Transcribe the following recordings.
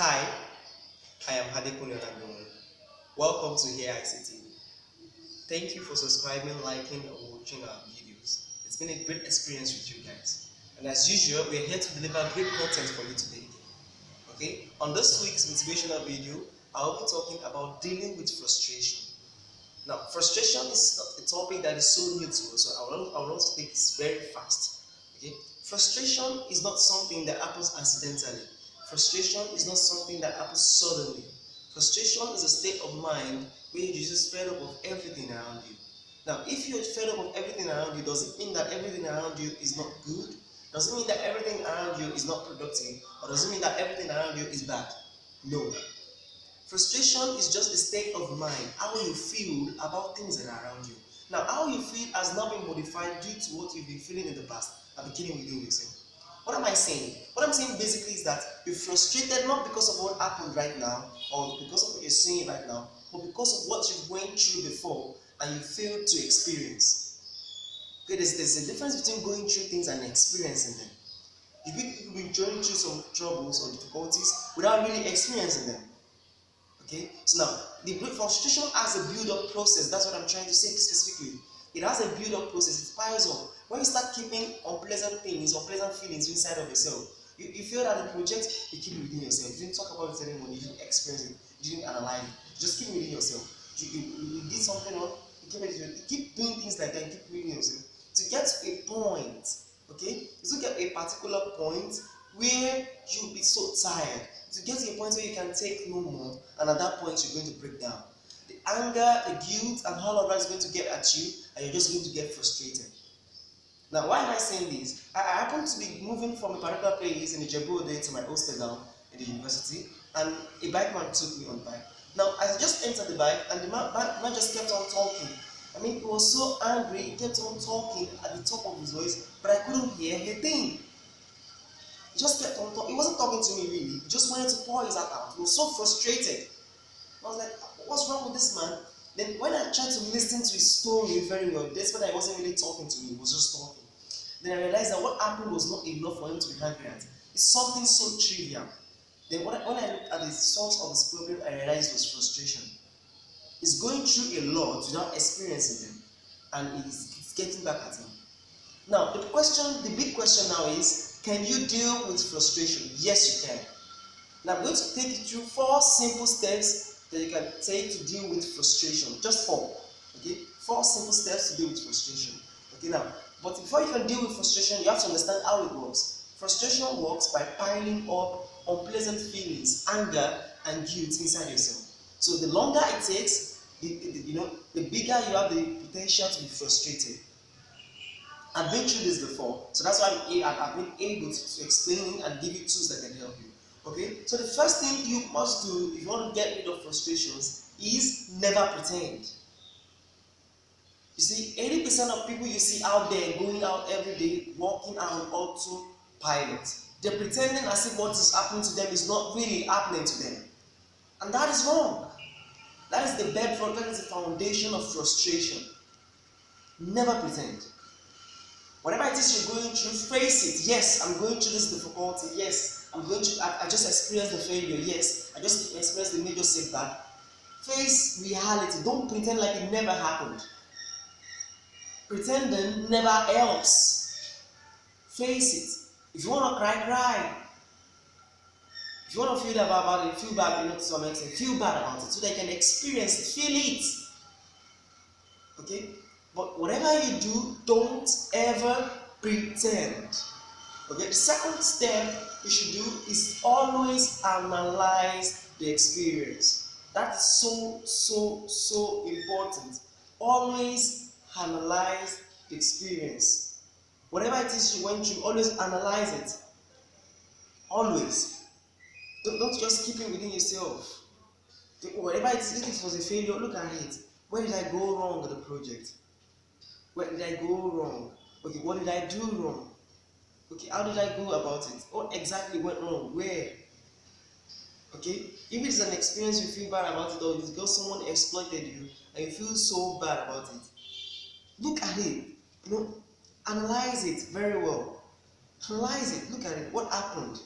Hi, I am Hadekun Olagbon. Welcome to Here ICT. Thank you for subscribing, liking, and watching our videos. It's been a great experience with you guys. And as usual, we are here to deliver great content for you today. Okay, on this week's motivational video, I'll be talking about dealing with frustration. Now, frustration is not a topic that is so new to us, so I want to take this very fast. Okay, frustration is not something that happens accidentally. Frustration is not something that happens suddenly. Frustration is a state of mind where you're just fed up of everything around you. Now, if you're fed up of everything around you, does it mean that everything around you is not good? Does it mean that everything around you is not productive? Or does it mean that everything around you is bad? No. Frustration is just a state of mind, how you feel about things that are around you. Now, how you feel has now been modified due to what you've been feeling in the past and beginning within yourself. What am I saying? What I'm saying basically is that you're frustrated not because of what happened right now or because of what you're seeing right now, but because of what you've went through before and you failed to experience. Okay, there's a difference between going through things and experiencing them. You people been going through some troubles or difficulties without really experiencing them. Okay, so now the frustration has a build-up process. That's what I'm trying to say specifically. It has a build-up process. It piles up. When you start keeping unpleasant things, unpleasant feelings inside of yourself, you feel that the project, you keep it within yourself. You didn't talk about it to anyone. You didn't experience it. You didn't analyze it. You just keep it within yourself. You did something wrong. You keep doing things like that. You keep it within yourself to get to a point. Okay, to get a particular point where you'll be so tired to get to a point where you can take no more, and at that point you're going to break down. The anger, the guilt, and all of that is going to get at you, and you're just going to get frustrated. Now, why am I saying this? I happen to be moving from a particular place in Ijebu-Ode to my hostel now in the university, and a bike man took me on bike. Now, I just entered the bike, and the man just kept on talking. I mean, he was so angry, he kept on talking at the top of his voice, but I couldn't hear a thing. He just kept on talking. He wasn't talking to me really. He just wanted to pour his heart out. He was so frustrated. I was like, what's wrong with this man? Then when I tried to listen to his story very well, despite I wasn't really talking to me, he was just talking. Then I realized that what happened was not enough for him to be angry at. It's something so trivial. Then when I looked at the source of his problem, I realized it was frustration. He's going through a lot without experiencing them, and it's getting back at him. Now, the big question now is, can you deal with frustration? Yes, you can. Now, I'm going to take you through 4 simple steps that you can take to deal with frustration. Just 4. Okay? 4 simple steps to deal with frustration. Okay, now, but before you can deal with frustration, you have to understand how it works. Frustration works by piling up unpleasant feelings, anger, and guilt inside yourself. So the longer it takes, the bigger you have the potential to be frustrated. I've been through this before, so that's why I've been able to explain and give you tools that can help you. Okay, so the first thing you must do if you want to get rid of frustrations is never pretend. You see, 80% of people you see out there going out every day, walking out on autopilot, they're pretending as if what is happening to them is not really happening to them. And that is wrong. That is the bedrock, that is the foundation of frustration. Never pretend. Whatever it is you're going through, face it. Yes, I'm going through this difficulty. Yes, I just experienced the failure. Yes, I just experienced the major setback. Face reality. Don't pretend like it never happened. Pretending never helps. Face it. If you want to cry, cry. If you want to feel bad about it, feel bad, to some extent. Feel bad about it so that you can experience it. Feel it. Okay? But whatever you do, don't ever pretend. Okay, the second step you should do is always analyze the experience. That is so important. Always analyze the experience. Whatever it is you went through, always analyze it. Always. Don't just keep it within yourself. Whatever it is, if it was a failure, look at it. Where did I go wrong with the project? Where did I go wrong? Okay, what did I do wrong? Okay, how did I go about it? What exactly went wrong? Where? Okay, if it's an experience you feel bad about it, or it's because someone exploited you and you feel so bad about it, look at it. Analyze it very well. Analyze it. Look at it. What happened?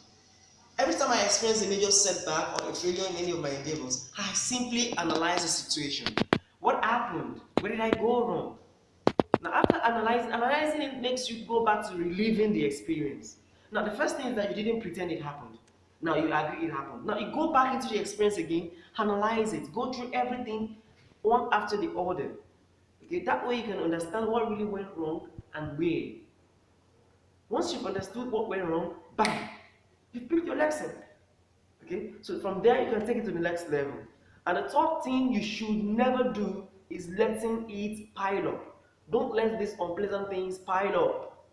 Every time I experience a major setback or a failure in any of my endeavors, I simply analyze the situation. What happened? Where did I go wrong? Now, after analyzing it makes you go back to reliving the experience. Now, the first thing is that you didn't pretend it happened. Now, you agree it happened. Now, you go back into the experience again, analyze it, go through everything one after the other. Okay, that way you can understand what really went wrong and where. Once you've understood what went wrong, bam, you've picked your lesson. Okay, so from there you can take it to the next level. And the third thing you should never do is letting it pile up. Don't let these unpleasant things pile up.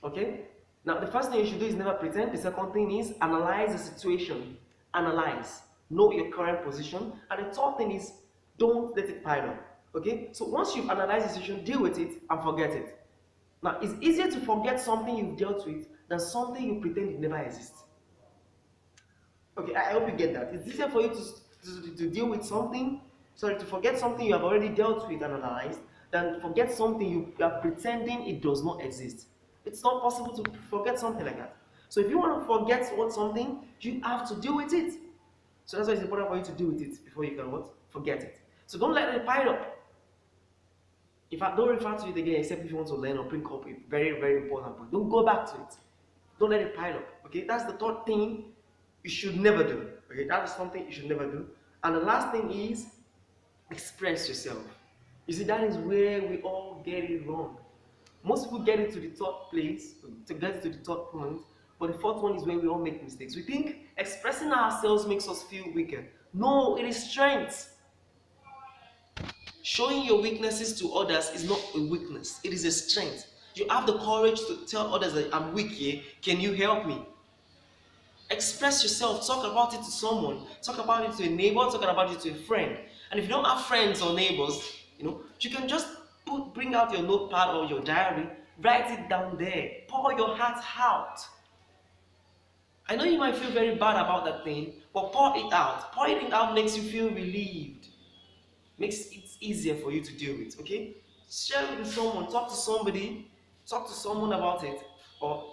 Okay, now the first thing you should do is never pretend. The second thing is analyze the situation. Analyze, know your current position. And the third thing is don't let it pile up. Okay, so once you've analyzed the situation, deal with it and forget it. Now, it's easier to forget something you've dealt with than something you pretend it never exists. Okay, I hope you get that. It's easier for you to deal with something, sorry, to forget something you have already dealt with and analyzed, than forget something you are pretending it does not exist. It's not possible to forget something like that. So if you want to forget what something, you have to deal with it. So that's why it's important for you to deal with it before you can what? Forget it. So don't let it pile up. In fact, don't refer to it again except if you want to learn or bring up a very, very important point. Don't go back to it. Don't let it pile up. Okay, that's the third thing you should never do. Okay, that is something you should never do. And the last thing is express yourself. You see, that is where we all get it wrong. Most people get it to the third place, to get it to the third point, but the fourth one is where we all make mistakes. We think expressing ourselves makes us feel weaker. No, it is strength. Showing your weaknesses to others is not a weakness, it is a strength. You have the courage to tell others that I'm weak here, can you help me? Express yourself, talk about it to someone, talk about it to a neighbor, talk about it to a friend. And if you don't have friends or neighbors, you can just bring out your notepad or your diary, write it down there, pour your heart out. I know you might feel very bad about that thing, but pour it out. Pouring it out makes you feel relieved. Makes it easier for you to deal with, okay? Share it with someone, talk to someone about it, or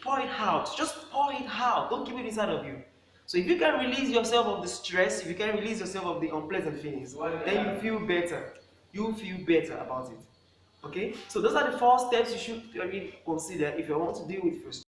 pour it out. Just pour it out. Don't keep it inside of you. So if you can release yourself of the stress, if you can release yourself of the unpleasant feelings, then you feel better. You feel better about it. Okay? So those are the 4 steps you should really consider if you want to deal with frustration.